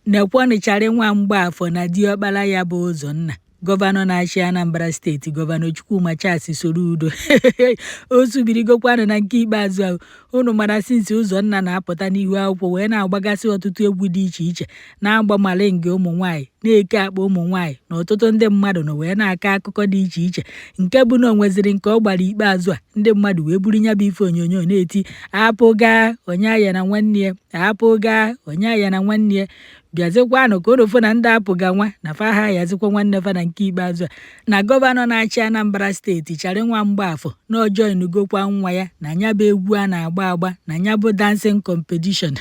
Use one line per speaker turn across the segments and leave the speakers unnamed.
na-ekwonichara nwa Mgbaafọ na diọkpara ya bụ Ụzọnna. Gọvanọ na-achị Anambra steeti Gọvanọ Chukwuma Charles Soludo o subirigokwanụ na nke ikpeazụ ahụ. Unu mara sinsi Ụzọnna na-apụta n'ihu akwụkwọ wee na-agbagasị ọtụtụ egwu dị iche iche, na-agba malinge ụmụ nwaanyị, na-eke akpa ụmụ nwaanyị na ọtụtụ ndị mmadụ nọ wee na-akọ akụkọ dị iche iche, nke bụ na o nweziri nke ọ gbara ikpeazụ a ndị mmadụ wee buru nya bụ ife onyonyo na-eti apụga onye aya na nwanne ya, apụga onye aya na nwanne ya. Bịazikwanụ ka unu fụ na ndị apụga nwa na fa ha yazikwa nwanne fa na nke ikpeazụ a na gọvanọ na-achị Anambra steeti chara nwa Mgbaafọ na ọjọọ inugokwa nwa ya na nya bụ egwu a na-agba agba na nya bụ dancing competition.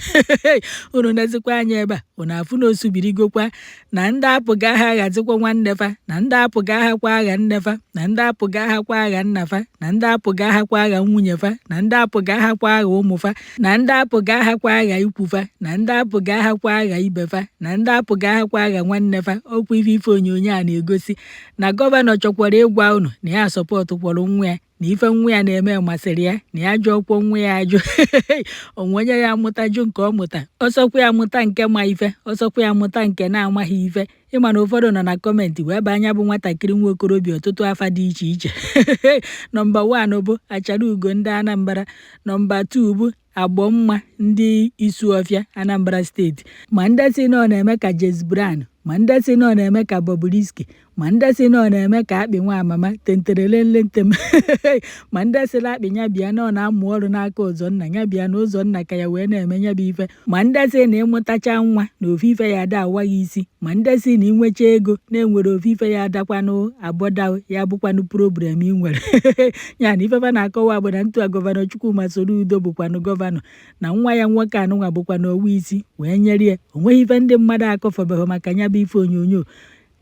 Unu nezikwa anya ebe a unu afụ na osubirigokwa na ndị apụga ha ghazikwa nwanne fa, na ndị apụga ha kwa agha nne fa, na ndị apụga ha kwa agha nna fa, na ndị apụga ha kwa agha nwunye fa, na ndị apụga ha kwa agha ụmụ fa, na ndị apụga ha kwa agha ikwu fa, na ndị apụga ha kwa agha ibe fa, na ndị apụga ha kwa agha nwanne fa. Okwu ife onyonyo a na-egosi na gọvanọ chọkwara ịgwa unu na ya sọpọtụ kwọrọ nwa ya, na ife nwa ya na-eme masịrị ya, na ya jụọ kwuo nwa ya ajụ. Onwenye ya amụta jụ nke ọ mụta, ọsọkwa ya mụta nke ma ife, ọsọkwa ya mụta nke na-amaghị ife. Ịma na ụfọdụ nọ na kọmentị wee baa anya bụ nwatakịrị nwa okorobịa ọtụtụ afa dị iche iche. Nọmba 1 bụ Achara Ugo ndị Anambra, nọmba 2 bụ Agbọmma ndị Isuọfịa Anambra steeti, ma ndị si na ọ na-eme ka Jez Brown, ma ndị si na ọ na-eme ka Bobrisky, ma ndị si na ọ na-eme ka akpị nwa amama tenterele ntem, ma ndị si na akpị nya bịa na ọ na-amụ ọrụ n'aka Ụzọnna, nya bịa na Ụzọnna ka ya wee na-eme nya bụ ife, ma ndị si na ịmụtacha nwa na ofufe ya ada awaghị isi, ma ndị si na inwecha ego na-enwere ofufe ya adakwanụ abọda ya bụkwanụ problem ị nwere. Ya na ifefa na-akọwa bụ na ntụa gọvanọ Chukwuma Soludo bụkwanụ gọvanọ na nwa ya nwoke anụnwa bụkwanụ owu isi wee nyere ya. O nweghị ife ndị mmadụ akọfọbeghị maka nya bụ ife onyonyo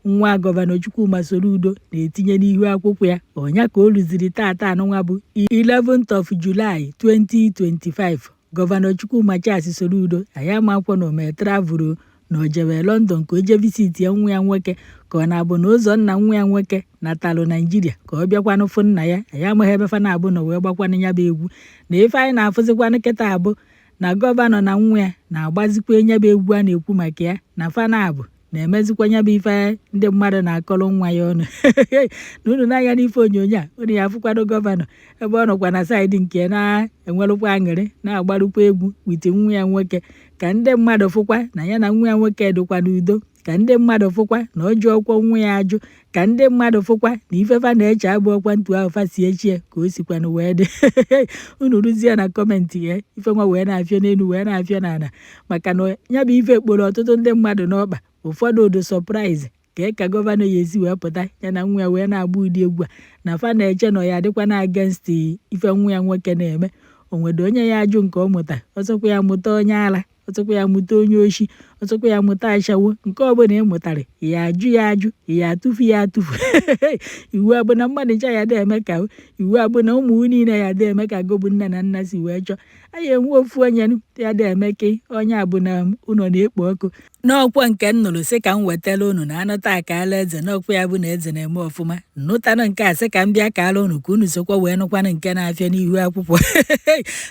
nwa gọvanọ Chukwuma Soludo na-etinye n'ihu akwụkwọ ya. Ọnya ka o rụziri tata anụnwa bụ 11th of July 2025. Gọvanọ Chukwuma Charles Soludo anyị amakwọ na ome travụrụ na o jebe London ka o je visiti ya nwa ya nwoke, ka ọ na-abụ na Ụzọnna nwa ya nwoke natalụ Naijiria ka ọ bịakwanụ fụ nna ya. Anyị amaghị ebe fa na-abụ na wee gbakwanụ ya bụ egwu. Na ife anyị na-afụzikwanụ kịta abụ na gọvanọ na nwa ya na-agbazikwa nya bụ egwu a na-ekwu maka ya, na fa na-abụ na-emezikwa nya bụ ife ndị mmadụ na-akọrọ nwa ya ọnụ. Na unu n'anya n'ife onyonyo a unu ya afụkwado gọvanọ ebe ọ nọkwa na saịdị nke na-enwerụkwa aṅụrị na-agbarụkwa egwu witi nwa ya nwoke, ka ndị mmadụ fụkwa na ya na nwa ya nwoke dịkwa n'udo, ka ndị mmadụ fụkwa na ọ jụọkwa nwa ya ajụ, ka ndị mmadụ fụkwa na ifefa na-eche abụ ọkwa ntu ahụ fa si echi ya ka o sikwanụ wee dị. Unu rụzie na kọmentị ya ife nwa wee na-afịọ n'elu wee na-afịọ n'ala, maka na ya bụ ife kporo ọtụtụ ndị mmadụ n'ọkpa. Ụfọdụ ụdị sọpraịz ka gọvanọ ya esi wee pụta ya na nwa ya wee na-agba ụdị egwu a, na fa na-eche na ya dịkwa na against ife nwa ya nwoke na-eme. O nwere onye ya ajụ nke ọ mụta, ọsọkwa ya mụta onye ala, ọsọkwa ya mụta onye oshi, ọsọkwa ya mụta ashawo. Nke ọbụla ị mụtara ya ajụ ya ajụ, ya atụfu ya atụfu. Iwu abụna mmadụ ncha ya da-eme ka iwu abụna ụmụ niile ya da-eme ka gọbụ nne na nna si wee chọọ. Anyị enwe ofu onye ya da-eme ka onye abụna ụnọ na-ekpo ọkụ. N'ọkwa nke m nụrụ sị ka m wetara unu na anụta akaala eze, n'ọkwa ya bụ na eze na-eme ọfụma. Nnụtanụ nke a sị ka m bịa kaala unu ka unu sokwa wee nụkwanụ nke na-afịa n'ihu akwụkwọ.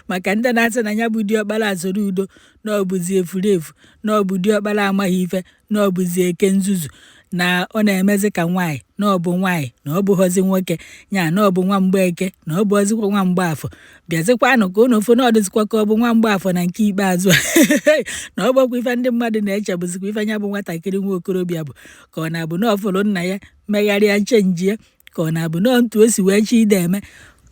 Maka ndị na-asị na ya bụ diọkpara Soludo na ọ bụzi efurefu, na ọ bụ diọkpara amaghị ife, na ọ bụzi eke nzuzu, na ọ na-emezi ka nwaanyị, na ọ bụ nwaanyị, na ọ bụghọzi nwoke, nya na ọ bụ nwa Mgbeke, na ọ bụ ọzịkwa nwa Mgbaafọ. Bịazikwanụ ka unu fụ na ọ dịzikwa ka ọ bụ nwa Mgbaafọ na nke ikpeazụ na ọ gbakwa ife ndị mmadụ na-eche bụzikwa ife nya bụ nwatakịrị nwa okorobịa bụ, ka ọ na-abụ na ọ fụrụ nna ya megharịa chenji ya, ka ọ na-abụ na ntu o si wee chi ide eme,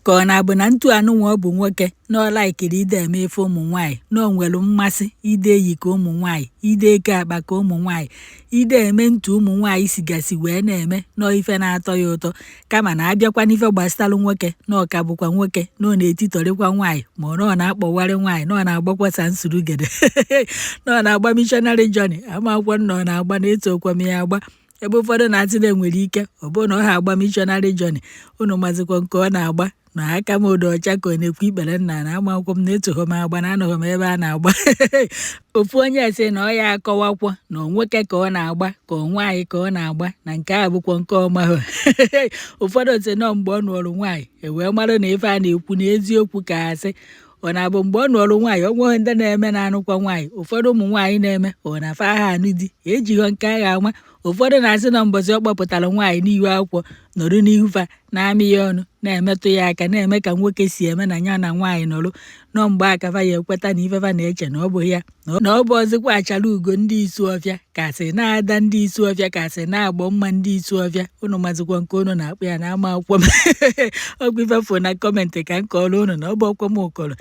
ka ọ na-abụ na ntu anụnwa ọ bụ nwoke na ọ laikiri ide eme ife ụmụ nwaanyị, na ọ nwere mmasị ide eyi ka ụmụ nwaanyị, ide eke akpa ka ụmụ nwaanyị, ide eme ntu ụmụ nwaanyị sigasị wee na-eme na ife na-atọ ya ụtọ. Kama na abịakwa n'ife gbasalụ nwoke na ọ ka bụkwa nwoke, na ọ na-etitọrịkwa nwaanyị, ma ọ na ọ na-akpọwarị nwaanyị, na ọ na-agbakwasa nsurugede na ọ na-agba missionary journey. Amakwọ na ọ na-agba na-etokwa m ya agba. Ebe ụfọdụ na-atị na enwere ike ọ bụ na ọ ha agba missionary journey. Unu mazikwa nke ọ na-agba na aka m odo ọcha ka ọ na-ekwu ikpere nna na amakwọ m na-etogho m agba na anọghị m ebe a na-agba. Ofu onye ese na ọ ya akọwakwọ na nwoke ka ọ na-agba ka nwaanyị ka ọ na-agba, na nke a bụkwa nke ọmahụ. Ụfọdụ ose nọ mgbe ọ nụrụ nwaanyị ewee mara na ife a na-ekwu na eziokwu ka asị. ọ na-abụ mgbe ọ nụọrụ nwaanyị ọ nweghị ndị na-eme na-anụkwa nwaanyị ụfọdụ ụmụ nwaanyị na-eme ọ na-afa ha anụ di ejighọ nke agha ama ụfọdụ na-asị na mbọsị ọ kpọpụtara nwaanyị n'ihu akwụkwọ nọrụ n'ihu fa na-amị ya ọnụ na-emetụ ya aka na-eme ka nwoke si eme na ya na nwaanyị nọrụ nọ mgbe akafa ya ekweta na ifefa na-eche na ọ bụ ya na ọ bụ ọzịkwa achala ugo ndị isi ọfịa kasị na-ada ndị isi ọfịa kasị na-agbọ mma ndị isi ọfịa unu mazikwa nke unu na-akpụ ya na ama akwụkwọ m ọgwụ ifefo na kọmentị ka m kọọrọ unu na ọ bụ ọkwọ m ụkọrọ